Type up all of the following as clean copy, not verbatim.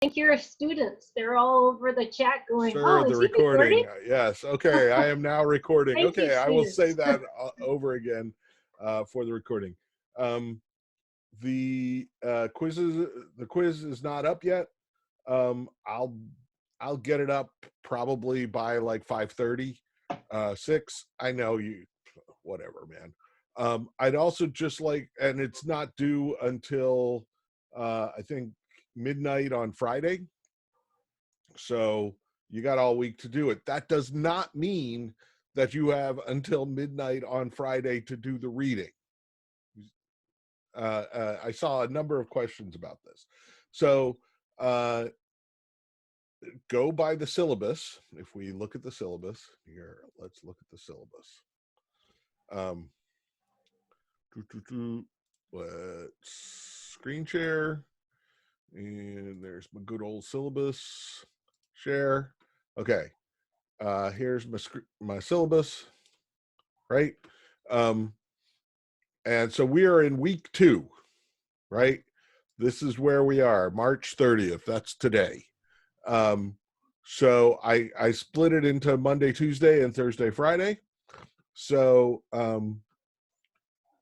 think your students, they're all over the chat going, Sure, oh, the is he recording? recording. Yes. Okay, I am now recording. Thank you, Okay, I will say students. that over again for the recording. The quiz is not up yet. I'll get it up probably by like 5:30, 6. I know you, whatever, man. I'd also just like, and it's not due until I think midnight on Friday. So you got all week to do it. That does not mean that you have until midnight on Friday to do the reading. I saw a number of questions about this. So uh, go by the syllabus. If we look at the syllabus here, let's look at the syllabus. Um, let's screen share. And there's my good old syllabus. Share. Okay. Here's my syllabus, right? And so we are in week 2, right? This is where we are, March 30th. That's today. So I split it into Monday, Tuesday, and Thursday, Friday. So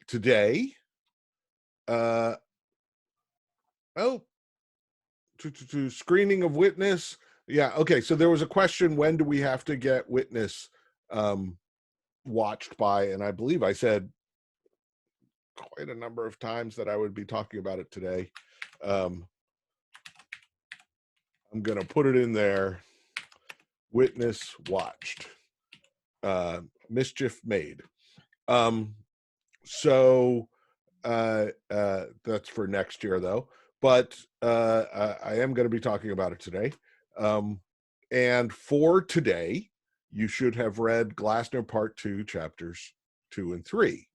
today, to screening of witness. Yeah, okay. So there was a question: when do we have to get witness watched by? And I believe I said quite a number of times that I would be talking about it today. I'm going to put it in there. Witness watched. Mischief made. So that's for next year, though. But I am going to be talking about it today. And for today, you should have read Glassner Part 2, chapters 2 and 3,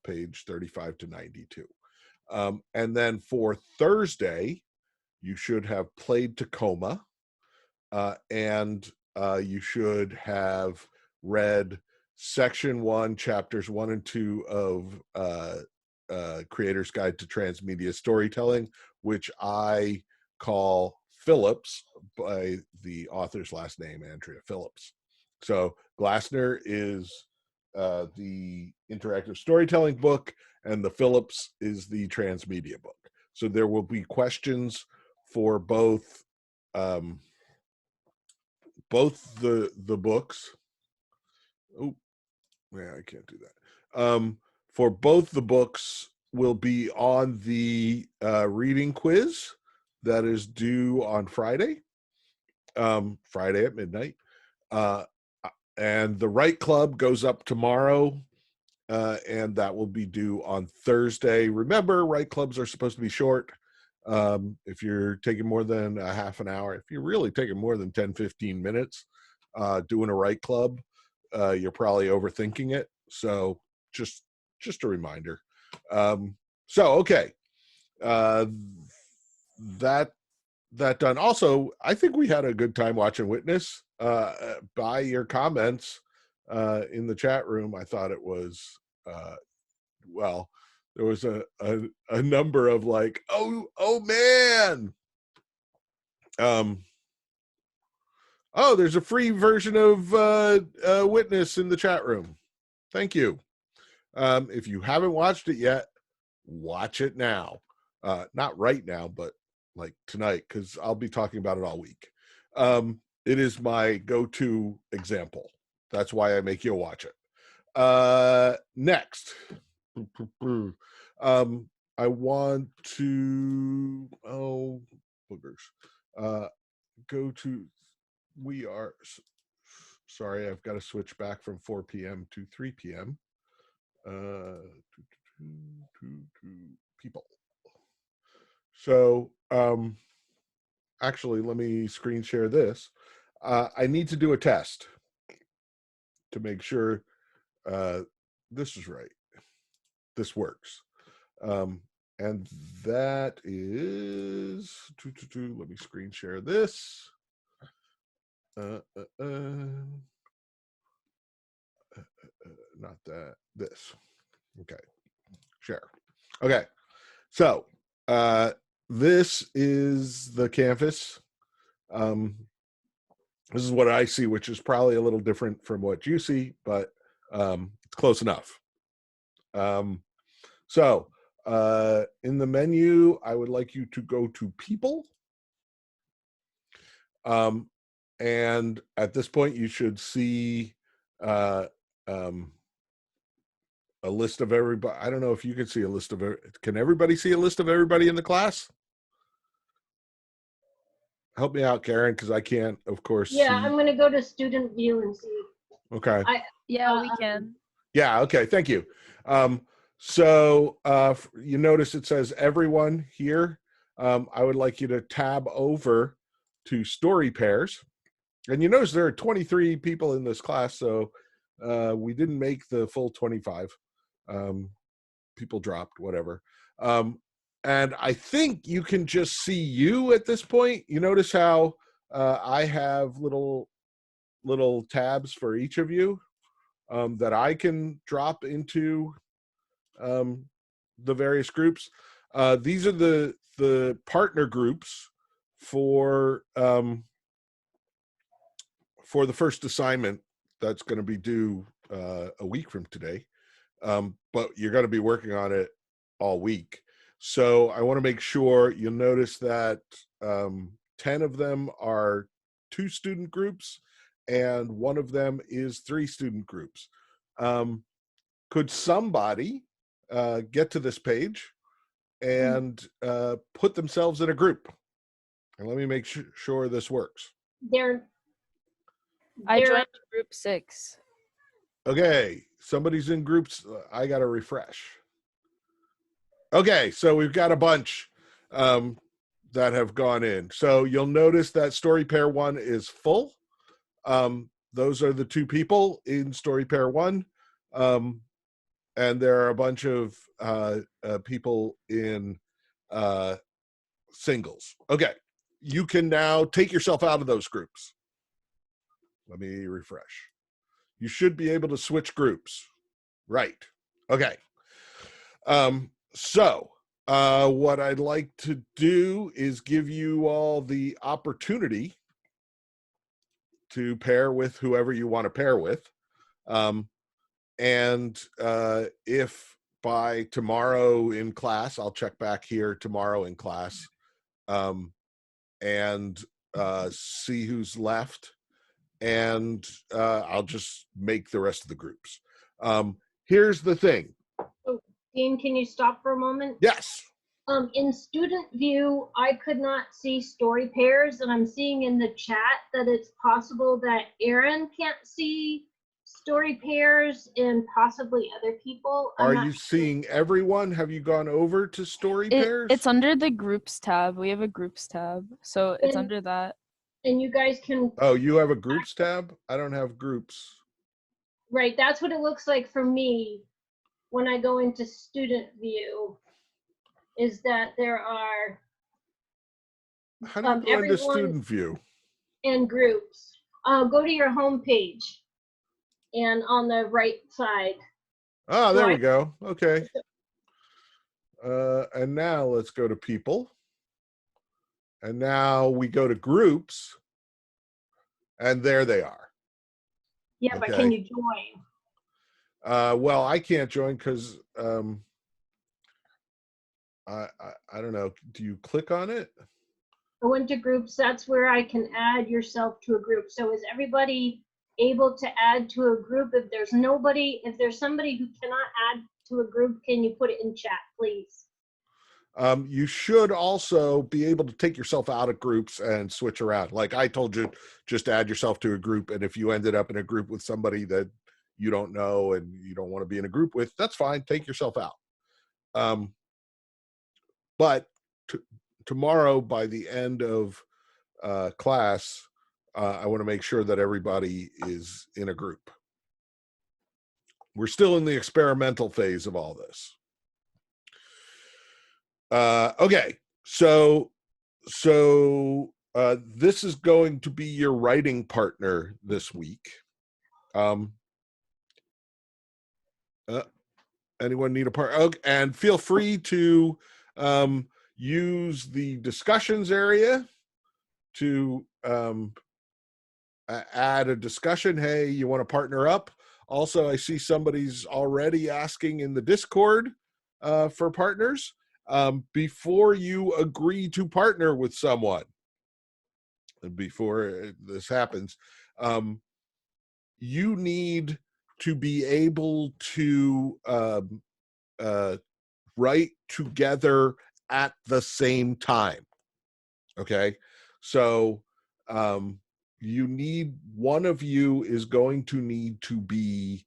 page 35 to 92. And then for Thursday, you should have played Tacoma, and you should have read section 1, chapters 1 and 2 of Creator's Guide to Transmedia Storytelling, which I call Phillips by the author's last name, Andrea Phillips. So Glassner is the interactive storytelling book, and the Phillips is the transmedia book. So there will be questions for both the books. Oh, yeah, I can't do that. For both the books will be on the reading quiz that is due on Friday, Friday at midnight. And the Write Club goes up tomorrow, and that will be due on Thursday. Remember, Write Clubs are supposed to be short. If you're taking more than a half an hour, if you're really taking more than 10, 15 minutes doing a Write Club, you're probably overthinking it. So just a reminder. Okay. That done. Also, I think we had a good time watching Witness. By your comments in the chat room, I thought it was well, there was a number of like, oh man. Oh, there's a free version of Witness in the chat room. Thank you. If you haven't watched it yet, watch it now. Not right now, but like tonight, because I'll be talking about it all week. It is my go-to example. That's why I make you watch it. Next. I want to, boogers. Go to, sorry, I've got to switch back from 4 p.m. to 3 p.m. To people. So actually, let me screen share this. I need to do a test to make sure this is right. This works. And that is, let me screen share this. Not that, this. Okay, share. Okay, so this is the canvas. This is what I see, which is probably a little different from what you see, but it's close enough. So in the menu, I would like you to go to people. And at this point, you should see a list of everybody. I don't know if you can see a list of, can everybody see a list of everybody in the class? Help me out, Karen, because I can't, of course, Yeah, see. I'm gonna go to student view and see. Okay. Yeah, we can. Yeah, okay, thank you. So you notice it says everyone here. I would like you to tab over to story pairs. And you notice there are 23 people in this class, so we didn't make the full 25. People dropped, whatever. And I think you can just see you at this point. You notice how I have little tabs for each of you that I can drop into the various groups. These are the partner groups for the first assignment that's going to be due a week from today. But you're going to be working on it all week. So I want to make sure you'll notice that 10 of them are 2 student groups and 1 of them is 3 student groups. Could somebody get to this page and put themselves in a group? And let me make sure this works. I joined group 6. Okay, somebody's in groups. I got to refresh. Okay, so we've got a bunch that have gone in. So you'll notice that story pair 1 is full. Those are the 2 people in story pair 1. And there are a bunch of people in singles. Okay, you can now take yourself out of those groups. Let me refresh. You should be able to switch groups. Right. Okay. So what I'd like to do is give you all the opportunity to pair with whoever you want to pair with. And if by tomorrow in class, I'll check back here tomorrow in class and see who's left. And I'll just make the rest of the groups. Here's the thing. Oh, Dean, can you stop for a moment? Yes. In student view, I could not see story pairs, and I'm seeing in the chat that it's possible that Aaron can't see story pairs and possibly other people. Are you seeing everyone? Have you gone over to story pairs? It's under the groups tab. We have a groups tab, so it's under that. And you guys can. Oh, you have a groups tab? I don't have groups. Right, that's what it looks like for me when I go into student view, is that there are How do you go into student view? And groups. Go to your home page and on the right side. Oh, there we go. Okay. And now let's go to people. And now we go to groups. And there they are. Yeah, okay. But can you join? Well, I can't join because I don't know. Do you click on it? I went to groups. That's where I can add yourself to a group. So is everybody able to add to a group? If there's somebody who cannot add to a group, can you put it in chat, please? You should also be able to take yourself out of groups and switch around. Like I told you, just add yourself to a group. And if you ended up in a group with somebody that you don't know and you don't want to be in a group with, that's fine. Take yourself out. But tomorrow, by the end of class, I want to make sure that everybody is in a group. We're still in the experimental phase of all this. Okay, so this is going to be your writing partner this week. Anyone need a part? Okay, and feel free to use the discussions area to add a discussion. Hey, you want to partner up? Also, I see somebody's already asking in the Discord for partners. Before you agree to partner with someone, before this happens, you need to be able to write together at the same time. Okay, so you need, one of you is going to need to be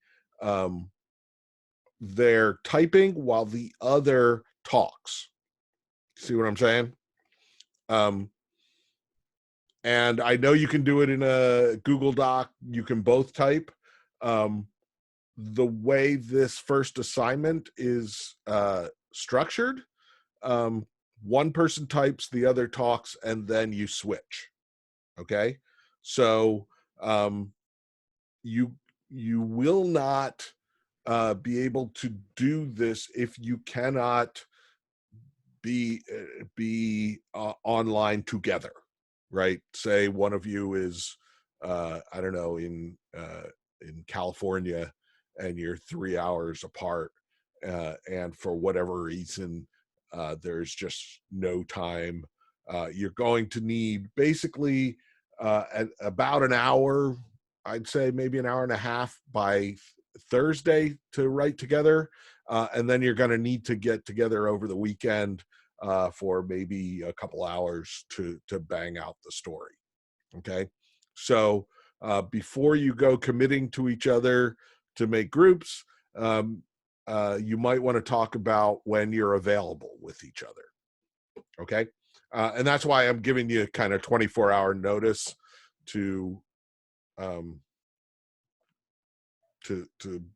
there typing while the other talks. See what I'm saying? And I know you can do it in a Google Doc. You can both type. The way this first assignment is structured, one person types, the other talks, and then you switch. Okay, so you will not be able to do this if you cannot be online together, right? Say one of you is I don't know, in California, and you're 3 hours apart, and for whatever reason there's just no time. You're going to need basically about an hour, I'd say maybe an hour and a half by Thursday to write together, and then you're going to need to get together over the weekend for maybe a couple hours to bang out the story. Okay, so before you go committing to each other to make groups, you might want to talk about when you're available with each other. Okay, and that's why I'm giving you kind of 24-hour notice to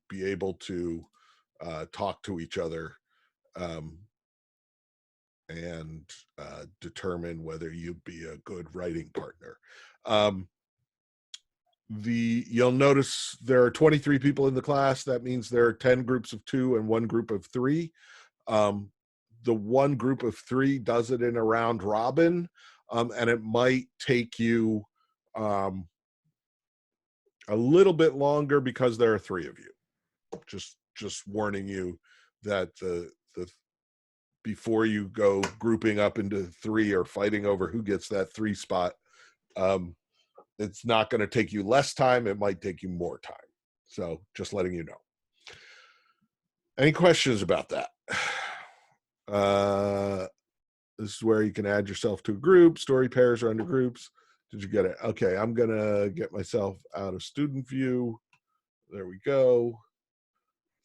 be able to talk to each other and determine whether you'd be a good writing partner. You'll notice there are 23 people in the class. That means there are 10 groups of 2 and 1 group of 3. The 1 group of 3 does it in a round robin, and it might take you a little bit longer because there are 3 of you. Just warning you that the before you go grouping up into 3 or fighting over who gets that 3 spot, it's not going to take you less time. It might take you more time. So just letting you know. Any questions about that? This is where you can add yourself to a group. Story pairs are under groups. Did you get it? Okay, I'm going to get myself out of student view. There we go.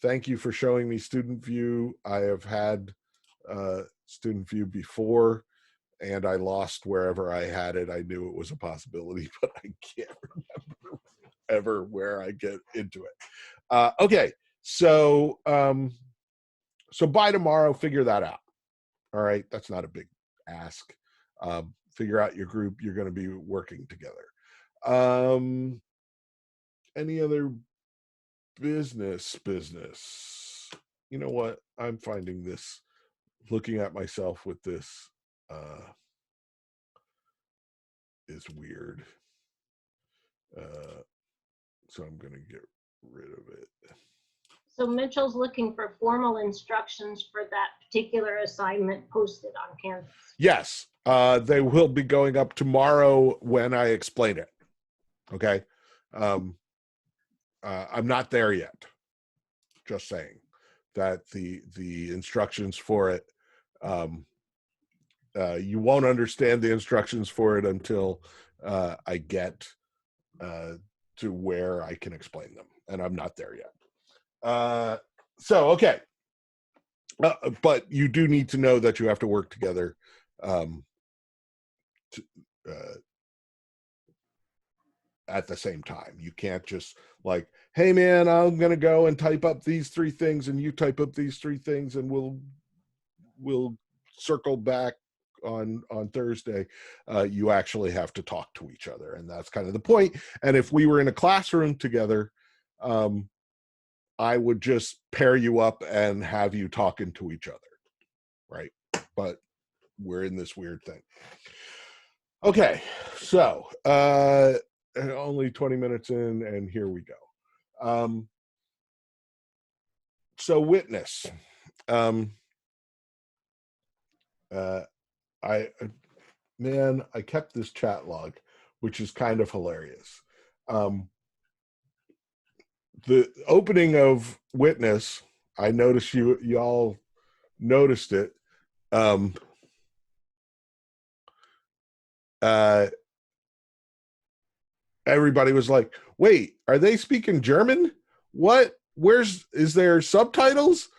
Thank you for showing me student view. I have had student view before, and I lost wherever I had it. I knew it was a possibility, but I can't remember ever where I get into it. Okay, so by tomorrow, figure that out. All right, that's not a big ask. Figure out your group you're going to be working together. Any other business? You know what? I'm finding this, looking at myself with this is weird. So I'm going to get rid of it. So Mitchell's looking for formal instructions for that particular assignment posted on Canvas. Yes, they will be going up tomorrow when I explain it. Okay. I'm not there yet. Just saying that the instructions for it, you won't understand the instructions for it until I get to where I can explain them, and I'm not there yet. So okay, but you do need to know that you have to work together at the same time. You can't just like, hey man, I'm gonna go and type up these 3 things, and you type up these 3 things, and we'll circle back on Thursday. You actually have to talk to each other, and that's kind of the point. And if we were in a classroom together, I would just pair you up and have you talking to each other, right? But we're in this weird thing. Okay, so only 20 minutes in, and here we go. So Witness. I I kept this chat log, which is kind of hilarious. The opening of Witness, I noticed y'all noticed it. Everybody was like, "Wait, are they speaking German? What? Is there subtitles?"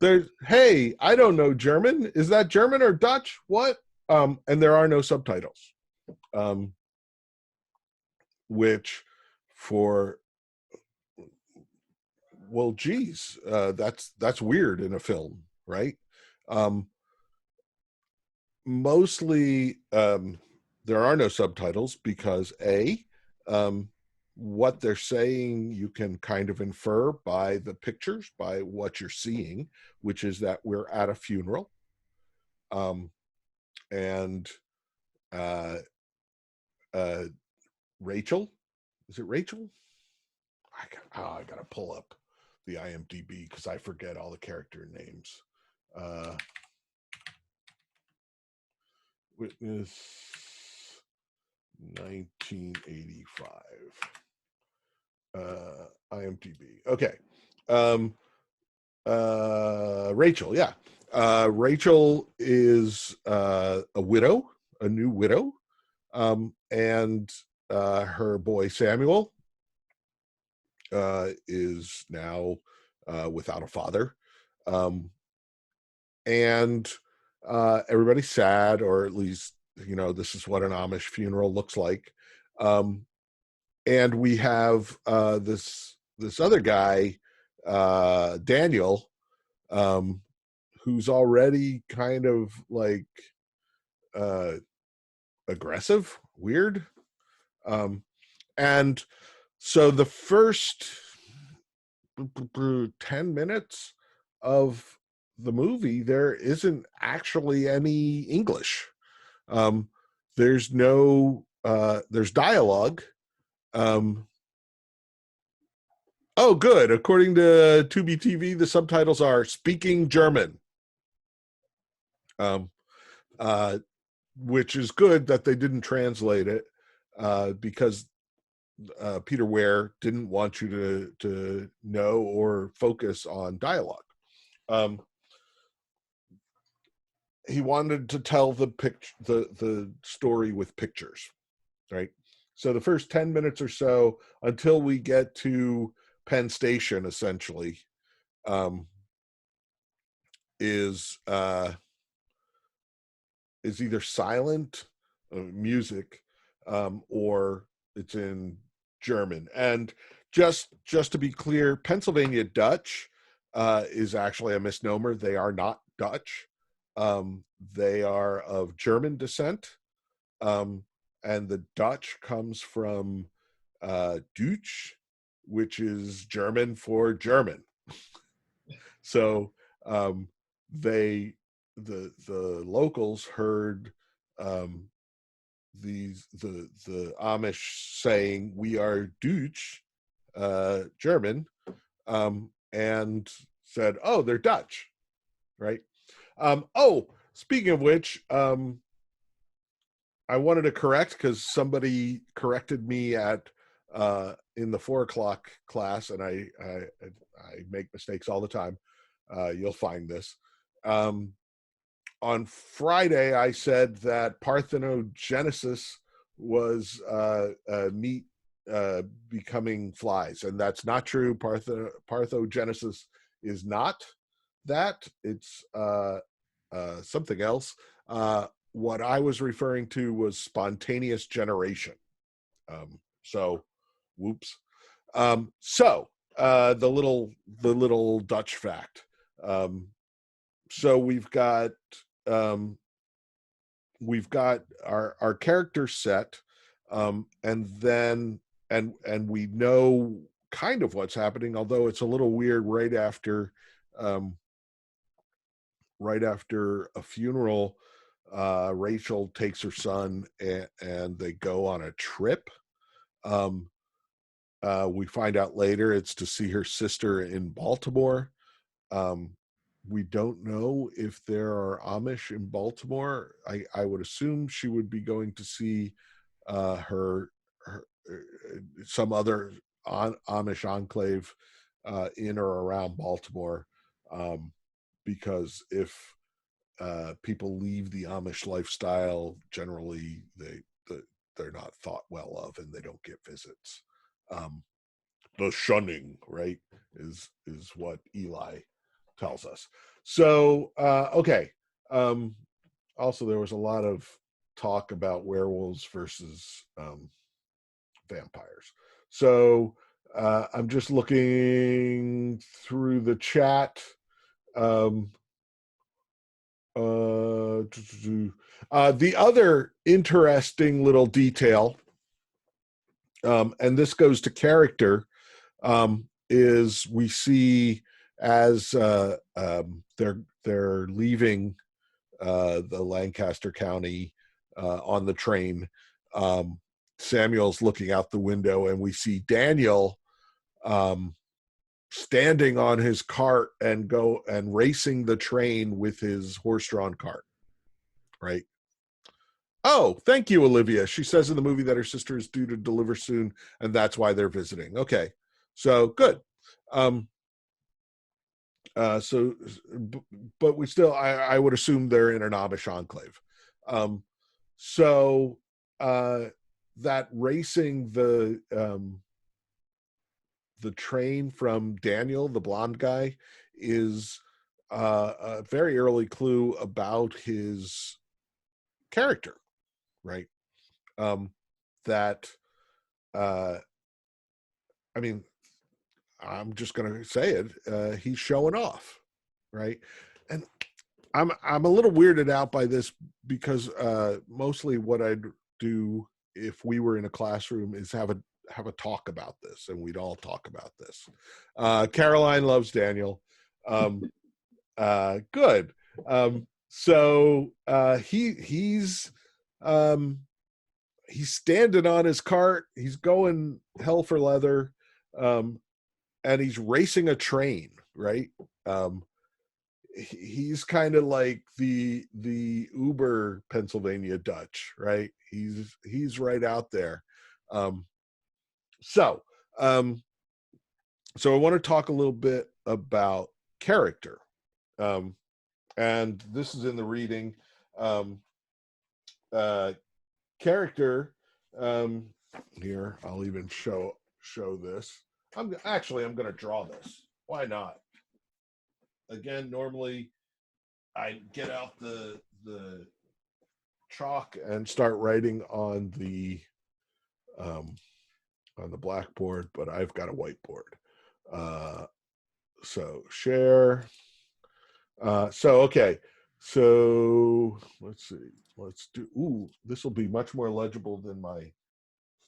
Hey, I don't know German. Is that German or Dutch? What? And there are no subtitles. Which for well, geez, that's weird in a film, right? Mostly, there are no subtitles because what they're saying you can kind of infer by the pictures, by what you're seeing, which is that we're at a funeral, and Rachel, is it Rachel? I gotta pull up the IMDb because I forget all the character names. Witness 1985. IMDb. Okay. Rachel, yeah. Rachel is a widow, a new widow, and her boy Samuel is now without a father, and everybody's sad, or at least this is what an Amish funeral looks like. And we have this other guy, Daniel, who's already kind of like aggressive, weird. And so the first 10 minutes of the movie, there isn't actually any English. There's there's dialogue. Oh, good. According to Tubi TV, the subtitles are speaking German. Which is good that they didn't translate it, because Peter Weir didn't want you to know or focus on dialogue. He wanted to tell the story with pictures, right? So the first 10 minutes or so, until we get to Penn Station, essentially, is either silent music, or it's in German. And just to be clear, Pennsylvania Dutch is actually a misnomer. They are not Dutch. They are of German descent, and the Dutch comes from Deutsch, which is German for German. So the locals heard the Amish saying, "We are Deutsch," German, and said, "Oh, they're Dutch," right? Oh, speaking of which, I wanted to correct, because somebody corrected me at in the 4:00 class, and I make mistakes all the time. You'll find this. On Friday, I said that parthenogenesis was meat becoming flies, and that's not true. Parthenogenesis is not that. It's something else. What I was referring to was spontaneous generation. So, whoops. So the little Dutch fact. So we've got our character set, and then and we know kind of what's happening, although it's a little weird right after a funeral. Rachel takes her son and they go on a trip. We find out later it's to see her sister in Baltimore. We don't know if there are Amish in Baltimore. I would assume she would be going to see her some other Amish enclave in or around Baltimore, because if people leave the Amish lifestyle, generally they're not thought well of and they don't get visits. The shunning, right, is what Eli tells us. So okay. Also, there was a lot of talk about werewolves versus vampires. So I'm just looking through the chat. The other interesting little detail, and this goes to character, is we see as they're leaving the Lancaster County on the train. Samuel's looking out the window, and we see Daniel standing on his cart and racing the train with his horse-drawn cart. Right. Oh, thank you, Olivia. She says in the movie that her sister is due to deliver soon, and that's why they're visiting. Okay, so good. But we still, I would assume they're in an Amish enclave. That racing the train from Daniel, the blonde guy, is a very early clue about his character, right? That I mean, I'm just going to say it. He's showing off, right? And I'm a little weirded out by this because mostly what I'd do if we were in a classroom is have a talk about this, and we'd all talk about this. Caroline loves Daniel. Good. So he's standing on his cart. He's going hell for leather. And he's racing a train, right? He's kind of like the Uber Pennsylvania Dutch, right? He's right out there. So I want to talk a little bit about character, and this is in the reading. Character. Here, I'll even show this. I'm going to draw this. Why not? Again, normally I get out the chalk and start writing on the blackboard, but I've got a whiteboard. So share. Okay. So let's see. Let's do. Ooh, this will be much more legible than my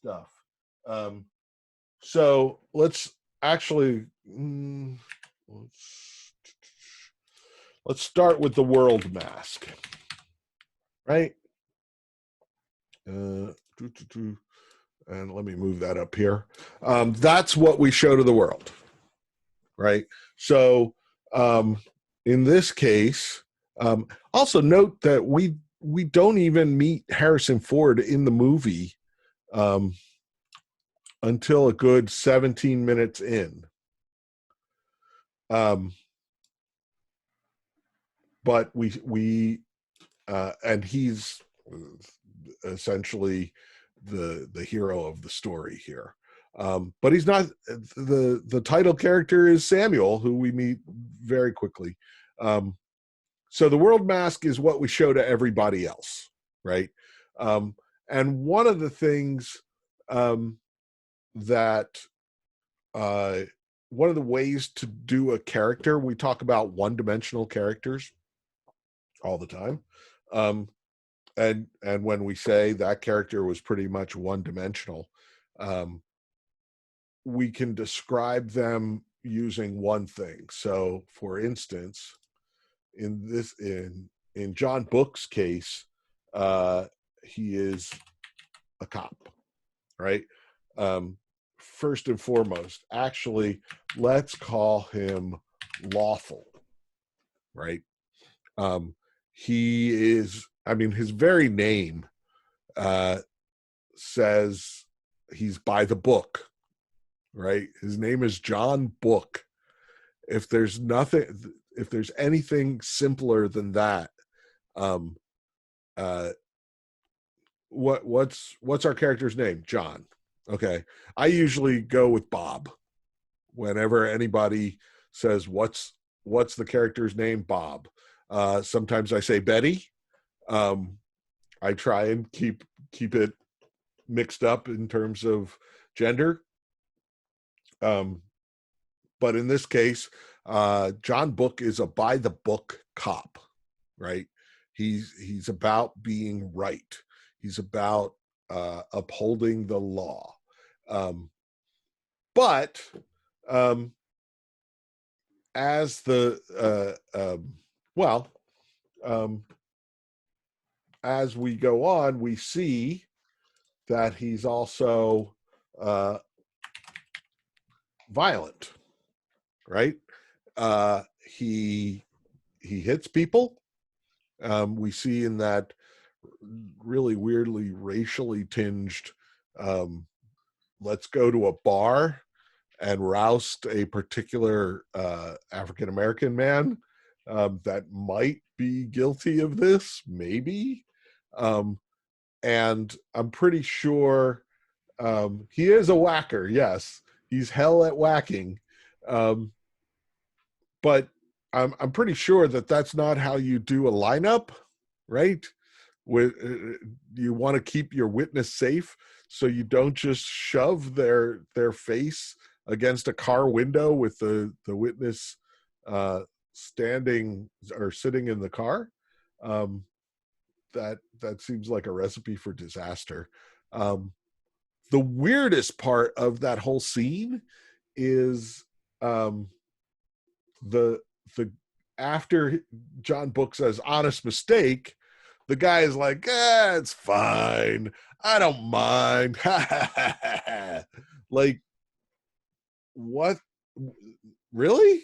stuff. So let's actually let's start with the world mask, right? And let me move that up here. That's what we show to the world, right? So in this case, also note that we don't even meet Harrison Ford in the movie until a good 17 minutes in. But we and he's essentially the hero of the story here. But he's not. The title character is Samuel, who we meet very quickly. So the world mask is what we show to everybody else, right? And one of the things that one of the ways to do a character, we talk about one-dimensional characters all the time. And when we say that character was pretty much one-dimensional, we can describe them using one thing. So for instance, in John Book's case, he is a cop, right? First and foremost, actually, let's call him lawful, right? He is, I mean, his very name says he's by the book, right? His name is John Book. If there's anything simpler than that, um, what's our character's name? John. Okay. I usually go with Bob whenever anybody says what's the character's name. Bob. Sometimes I say Betty. I try and keep it mixed up in terms of gender. But in this case, John Book is a by the book cop, right? He's about being right. He's about upholding the law. But as as we go on, we see that he's also violent, right? He hits people. We see in that really weirdly racially tinged let's go to a bar and roust a particular African American man that might be guilty of this, maybe. And I'm pretty sure he is a whacker. Yes, he's hell at whacking. But I'm pretty sure that that's not how you do a lineup, right? You want to keep your witness safe, so you don't just shove their face against a car window with the witness standing or sitting in the car. That seems like a recipe for disaster. The weirdest part of that whole scene is the after John Book says honest mistake, the guy is like, it's fine, I don't mind. Like, what? Really?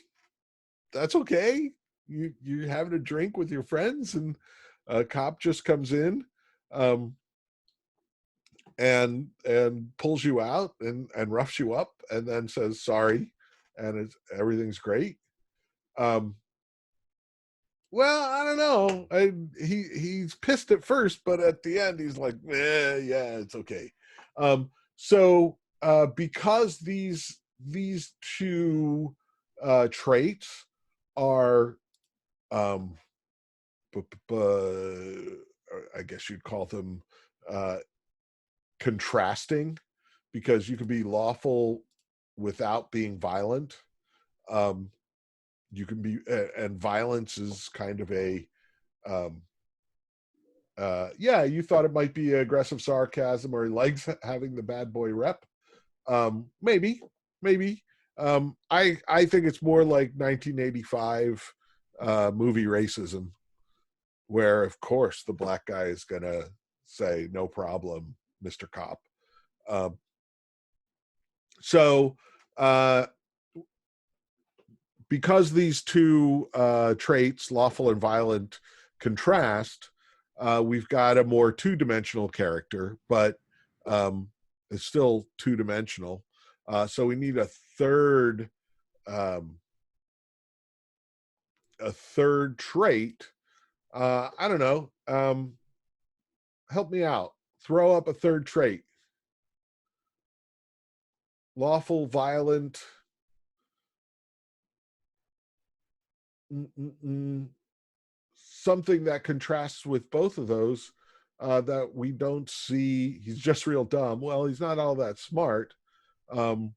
That's okay? You're having a drink with your friends and a cop just comes in and pulls you out and roughs you up and then says sorry and everything's great. Well, I don't know. He's pissed at first, but at the end he's like, yeah, it's okay. So because these two traits are I guess you'd call them contrasting, because you can be lawful without being violent. You can be, and violence is kind of a, you thought it might be aggressive sarcasm or he likes having the bad boy rep. Maybe. I think it's more like 1985 movie racism, where of course the black guy is gonna say no problem, Mr. Cop. So because these two traits, lawful and violent, contrast, we've got a more two-dimensional character, but it's still two-dimensional. So we need a third trait. I don't know. Help me out. Throw up a third trait. Lawful, violent. Something that contrasts with both of those that we don't see. He's just real dumb. Well, he's not all that smart. I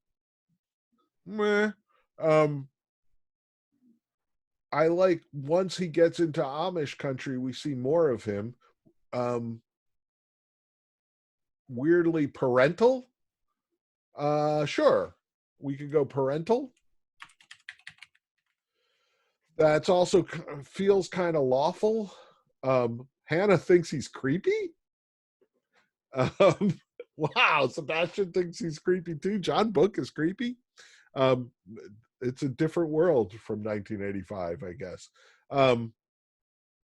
like once he gets into Amish country, we see more of him. Weirdly parental. Sure, we could go parental. That's also feels kind of lawful. Hannah thinks he's creepy. Um, wow, Sebastian thinks he's creepy too. John Book is creepy. Um, it's a different world from 1985, I guess.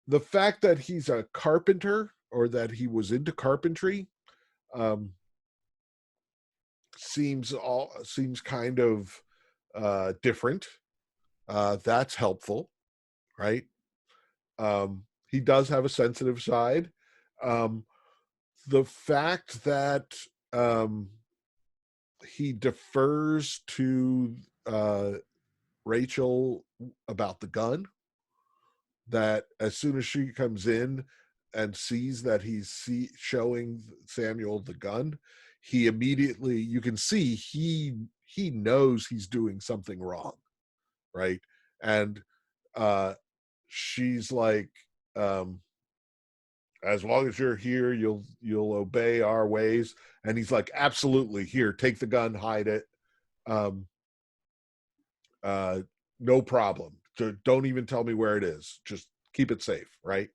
The fact that he's a carpenter or that he was into carpentry um, seems kind of different. That's helpful, right? He does have a sensitive side. The fact that he defers to Rachel about the gun, that as soon as she comes in and sees that he's showing Samuel the gun, he immediately, you can see he knows he's doing something wrong, right? And she's like, as long as you're here, you'll obey our ways. And he's like, absolutely, here, take the gun, hide it. No problem. Don't even tell me where it is. Just keep it safe, right?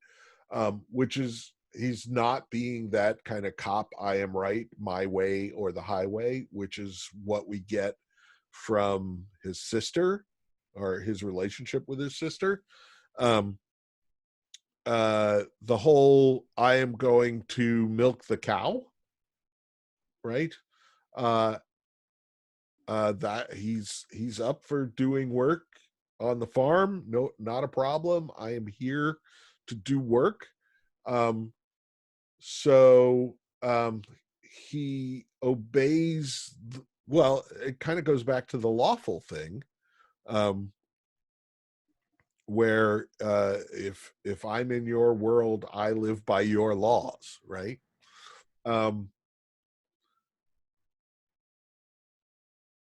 Which is, he's not being that kind of cop, I am right, my way or the highway, which is what we get from his sister or his relationship with his sister. The whole I am going to milk the cow, right? That he's up for doing work on the farm. No, not a problem. I am here to do work. So he obeys. Well, it kind of goes back to the lawful thing. Where if I'm in your world, I live by your laws, right?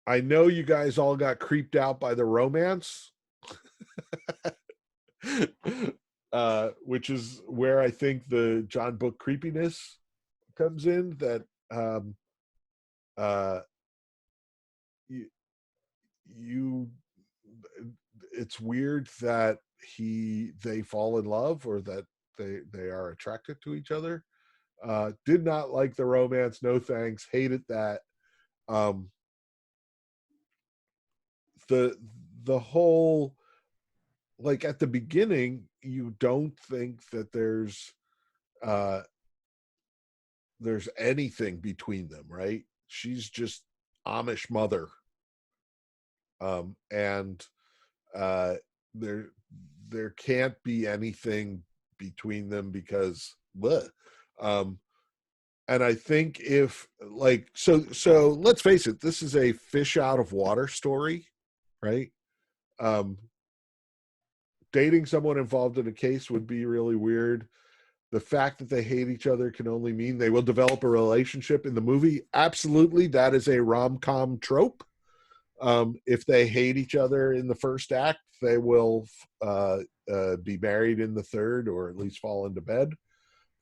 I know you guys all got creeped out by the romance, which is where I think the John Book creepiness comes in. That you it's weird that they fall in love or that they are attracted to each other. Did not like the romance, no thanks, hated that. The whole, like, at the beginning you don't think that there's anything between them, right? She's just Amish mother, and uh there can't be anything between them because bleh. And I think if, like, so let's face it, this is a fish out of water story, right? Dating someone involved in a case would be really weird. The fact that they hate each other can only mean they will develop a relationship in the movie. Absolutely, that is a rom-com trope. If they hate each other in the first act, they will be married in the third, or at least fall into bed.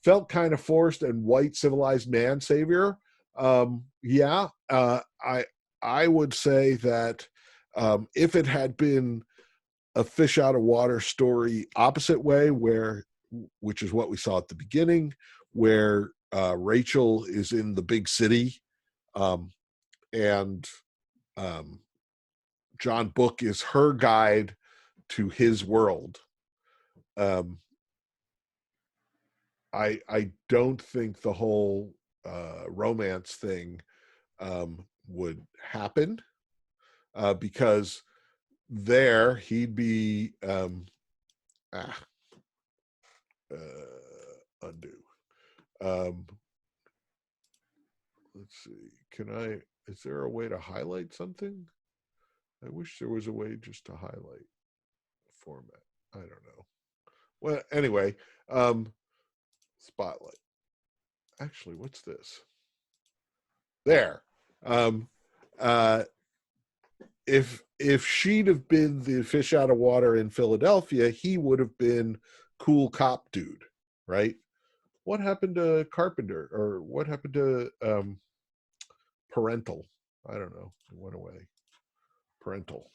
Felt kind of forced and white civilized man savior. I would say that if it had been a fish out of water story opposite way, which is what we saw at the beginning, where Rachel is in the big city, and John Book is her guide to his world. I don't think the whole romance thing would happen, because there he'd be undo. Let's see. Is there a way to highlight something? I wish there was a way just to highlight format. I don't know. Well, anyway, spotlight. Actually, what's this? There. If she'd have been the fish out of water in Philadelphia, he would have been cool cop dude, right? What happened to Carpenter, or what happened to Parental? I don't know. It went away. Parental.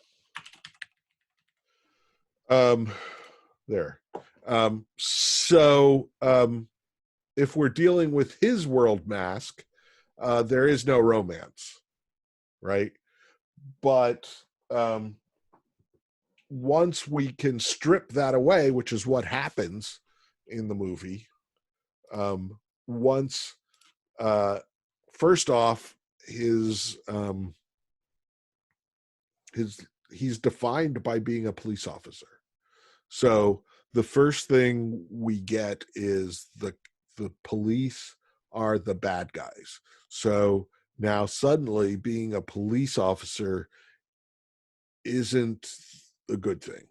There. If we're dealing with his world mask, there is no romance, right? But once we can strip that away, which is what happens in the movie, once first off, his he's defined by being a police officer. So the first thing we get is the police are the bad guys. So now suddenly being a police officer isn't a good thing,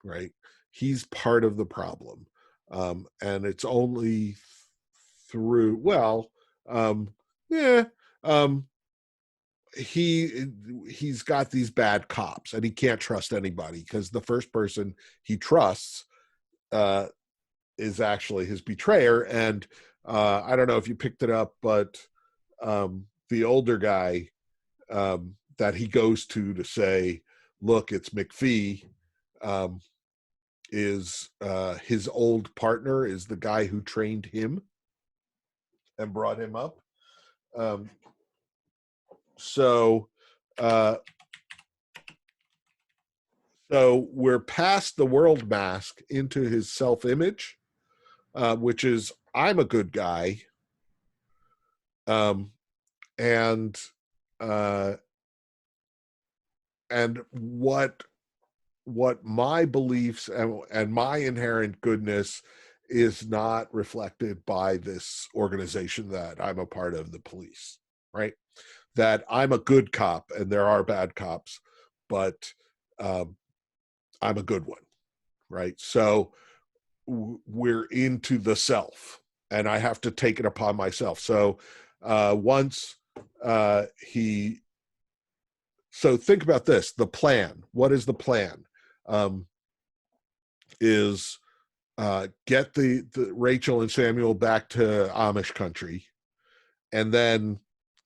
right? He's part of the problem. And it's only through, he's got these bad cops and he can't trust anybody because the first person he trusts is actually his betrayer. And I don't know if you picked it up, but the older guy that he goes to say, look, it's McPhee, is his old partner, is the guy who trained him and brought him up. So we're past the world mask into his self-image, which is, I'm a good guy. And what my beliefs and my inherent goodness is not reflected by this organization that I'm a part of, the police, right? That I'm a good cop and there are bad cops, but I'm a good one, right? So we're into the self and I have to take it upon myself. So once so think about this, the plan. What is the plan? Is get the Rachel and Samuel back to Amish country, and then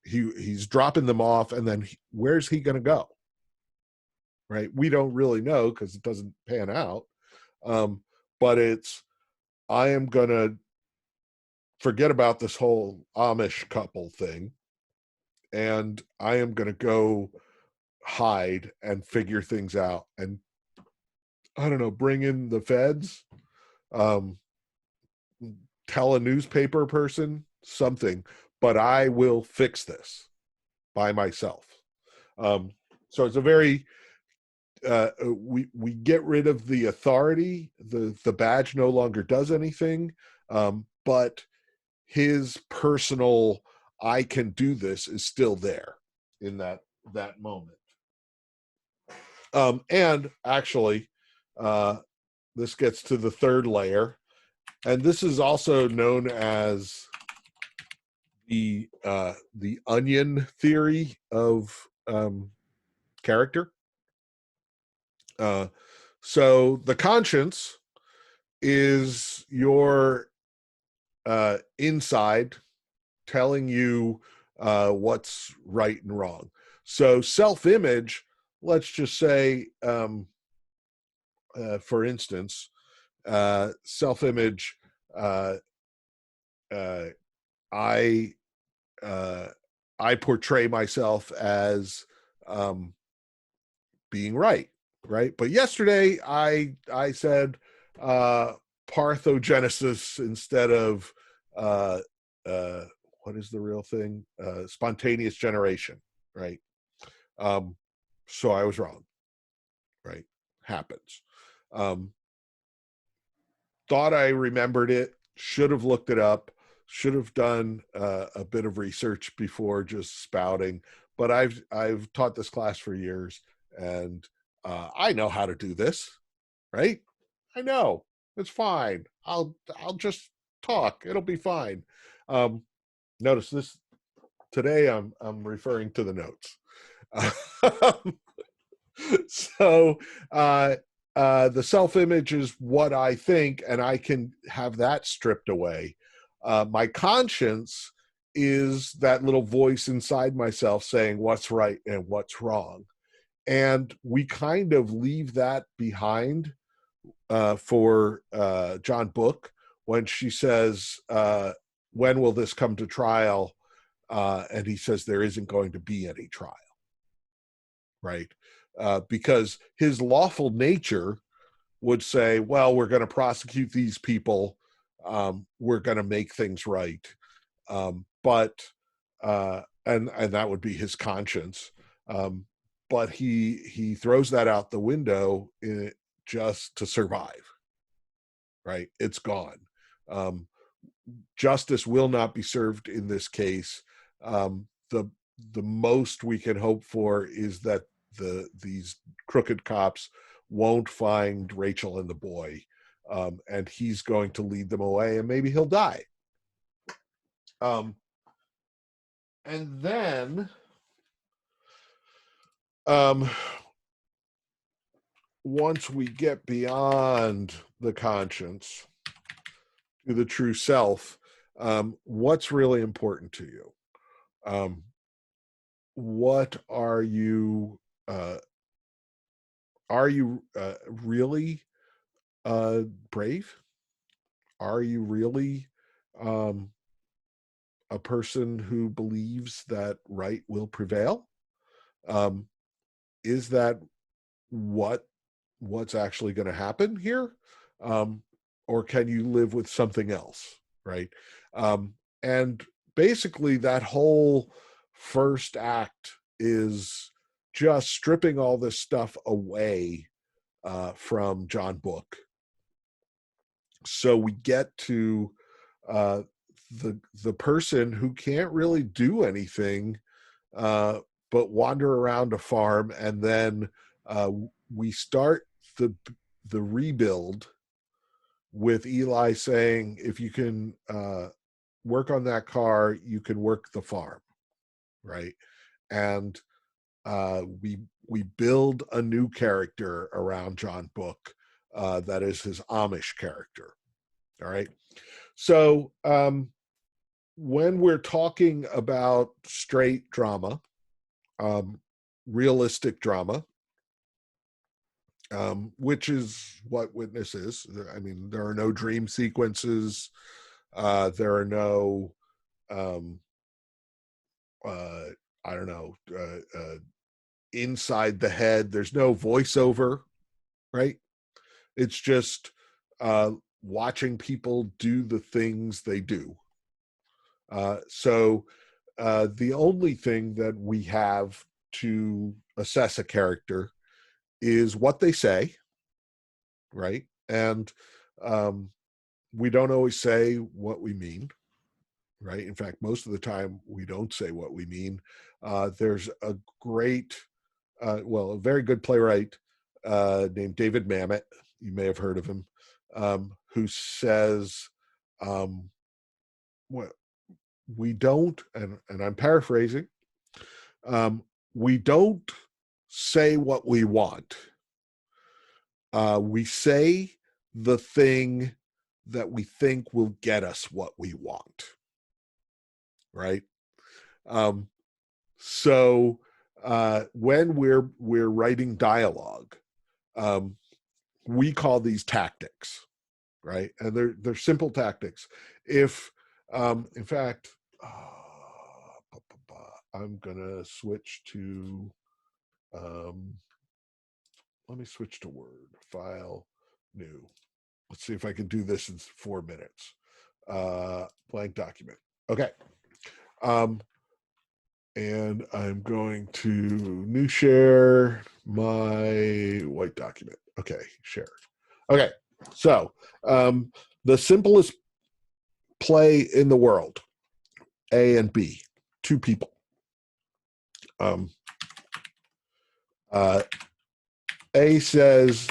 he's dropping them off, and then where's he going to go? Right? We don't really know because it doesn't pan out. But it's, I am going to forget about this whole Amish couple thing, and I am going to go hide and figure things out, and I don't know, bring in the feds, tell a newspaper person something, but I will fix this by myself. So it's a very we get rid of the authority. The badge no longer does anything, but his personal I can do this is still there in that moment. And actually, this gets to the third layer, and this is also known as the onion theory of character. So the conscience is your inside telling you what's right and wrong. So self-image, let's just say, for instance, self-image, I portray myself as being right. But yesterday I said parthenogenesis instead of what is the real thing? Spontaneous generation, right? So I was wrong, right? Happens. Thought I remembered it, should have looked it up, should have done a bit of research before just spouting, but I've taught this class for years, and I know how to do this, right? I know, it's fine. I'll just talk, it'll be fine. Notice this today, I'm referring to the notes. So the self-image is what I think, and I can have that stripped away. My conscience is that little voice inside myself saying what's right and what's wrong. And we kind of leave that behind for John Book when she says, when will this come to trial? And he says there isn't going to be any trial, right? Because his lawful nature would say, well, we're going to prosecute these people. We're going to make things right. But that would be his conscience. But he throws that out the window just to survive, right? It's gone. Justice will not be served in this case. The most we can hope for is that these crooked cops won't find Rachel and the boy, and he's going to lead them away, and maybe he'll die. And then once we get beyond the conscience to the true self, what's really important to you? What are you really brave? Are you really a person who believes that right will prevail? Is that what's actually going to happen here? Or can you live with something else, right? And basically that whole first act is just stripping all this stuff away from John Book. So we get to the person who can't really do anything but wander around a farm, and then we start the rebuild with Eli saying, if you can work on that car, you can work the farm, right? And we build a new character around John Book that is his Amish character. All right. So when we're talking about straight drama, realistic drama, which is what Witness is. I mean, there are no dream sequences. There are no, I don't know, inside the head. There's no voiceover, right? It's just watching people do the things they do. So the only thing that we have to assess a character is what they say, right? And we don't always say what we mean, right? In fact, most of the time we don't say what we mean. There's a great, a very good playwright named David Mamet, you may have heard of him, who says, we don't, and I'm paraphrasing, we don't say what we want. We say the thing that we think will get us what we want, right? So when we're writing dialogue, we call these tactics, right? And they're simple tactics. If in fact, I'm gonna switch to let me switch to Word, File, New. Let's see if I can do this in 4 minutes. Blank document. Okay. And I'm going to new share my white document. Okay, share. Okay, so the simplest play in the world, A and B, two people. A says,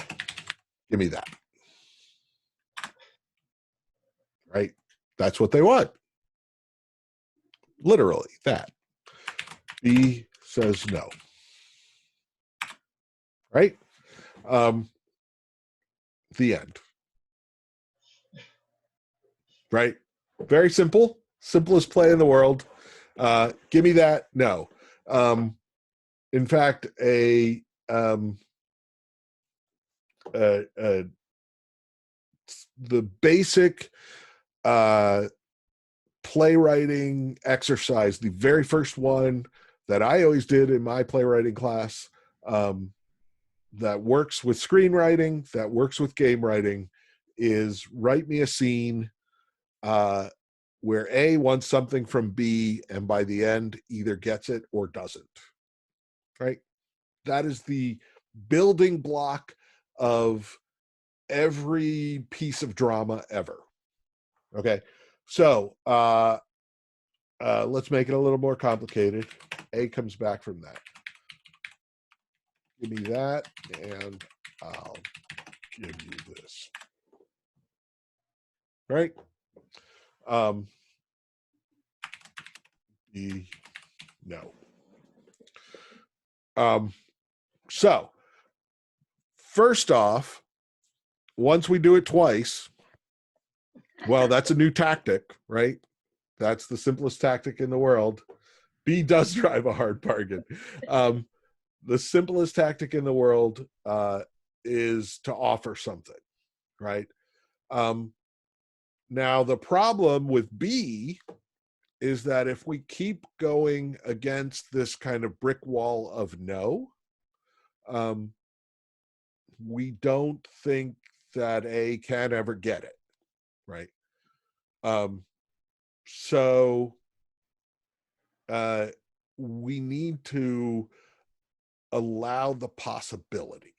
give me that. Right? That's what they want. Literally, that. B says no. Right? The end. Right? Very simple. Simplest play in the world. Give me that. No. In fact, a the basic playwriting exercise, the very first one that I always did in my playwriting class, that works with screenwriting, that works with game writing, is write me a scene where A wants something from B, and by the end either gets it or doesn't. Right? That is the building block of every piece of drama ever. Okay, so let's make it a little more complicated. A comes back from that. Give me that, and I'll give you this. Right? B, no. So first off, once we do it twice, well, that's a new tactic, right? That's the simplest tactic in the world. B does drive a hard bargain. The simplest tactic in the world is to offer something, right? Now, the problem with B is that if we keep going against this kind of brick wall of no, we don't think that A can ever get it, right? So we need to allow the possibility,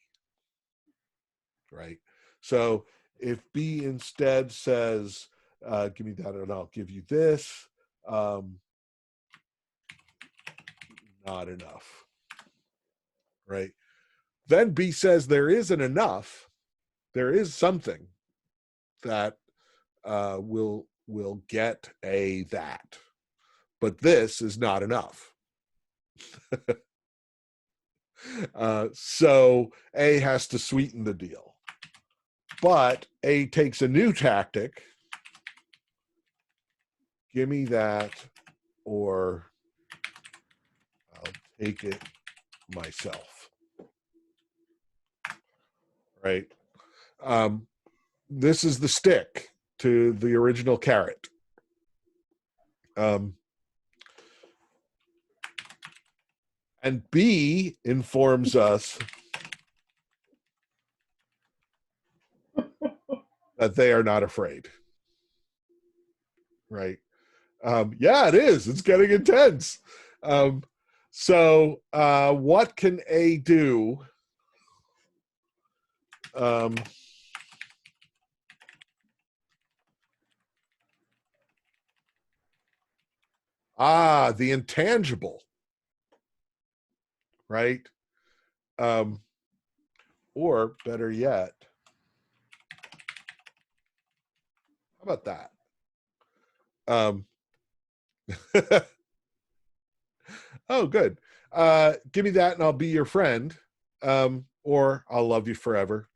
right? So if B instead says, give me that and I'll give you this, not enough, right? Then B says there isn't enough. There is something that will get A that, but this is not enough. So A has to sweeten the deal. But A takes a new tactic. Give me that, or I'll take it myself. Right? This is the stick to the original carrot. And B informs us that they are not afraid. Right? Yeah, it is. It's getting intense. So what can A do? The intangible, right? Or better yet, how about that? Oh, good. Give me that and I'll be your friend. Or I'll love you forever.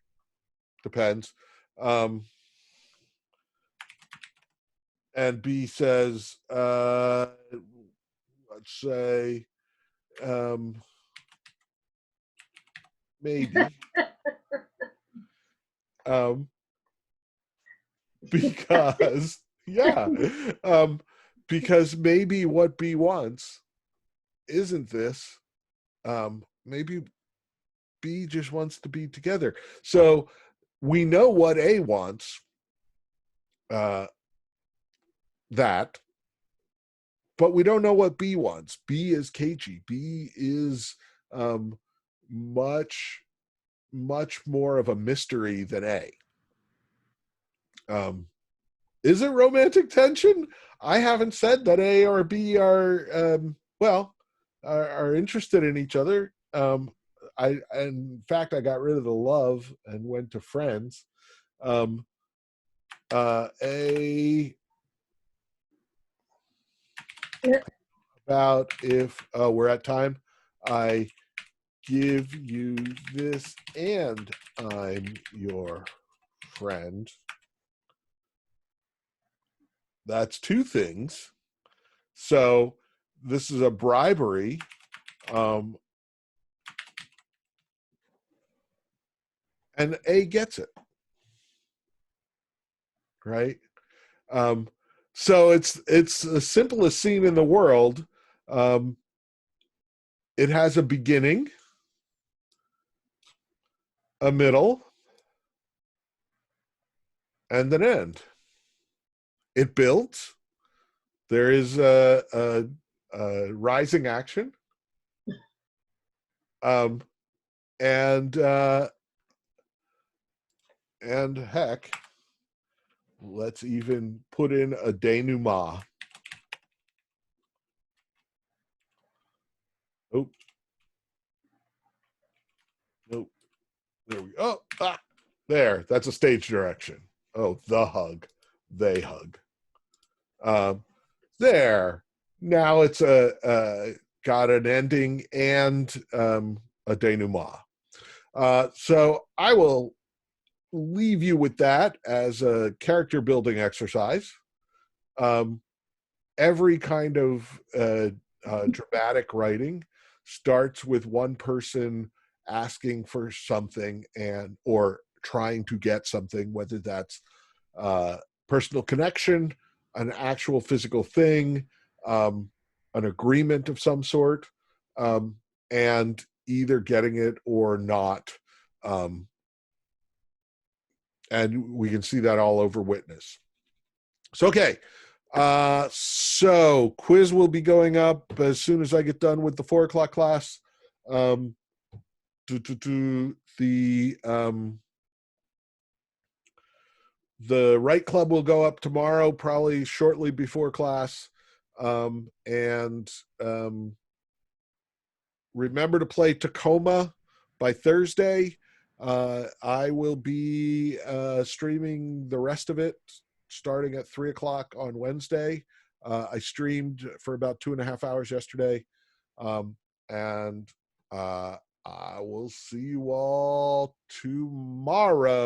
Depends. And B says, let's say, maybe. Because, yeah, because maybe what B wants isn't this. Maybe B just wants to be together. So we know what A wants, that, but we don't know what B wants. B is cagey. B is much more of a mystery than A. Is it romantic tension? I haven't said that A or B are are interested in each other. In fact, I got rid of the love and went to friends. A about if we're at time, I give you this and I'm your friend. That's two things. So this is a bribery. And A gets it. right? So it's the simplest scene in the world. It has a beginning, a middle, and an end. It builds. There is a rising action, um, and heck, let's even put in a denouement. Oh, nope. There we go. Oh, there. That's a stage direction. Oh, the hug. They hug. There. Now it's got an ending and a denouement. So I will leave you with that as a character building exercise. Every kind of dramatic writing starts with one person asking for something or trying to get something, whether that's personal connection, an actual physical thing, an agreement of some sort, and either getting it or not. And we can see that all over Witness. So, okay. So quiz will be going up as soon as I get done with the 4 o'clock class. The Right Club will go up tomorrow, probably shortly before class. And remember to play Tacoma by Thursday. I will be streaming the rest of it starting at 3 o'clock on Wednesday. I streamed for about 2.5 hours yesterday. And I will see you all tomorrow.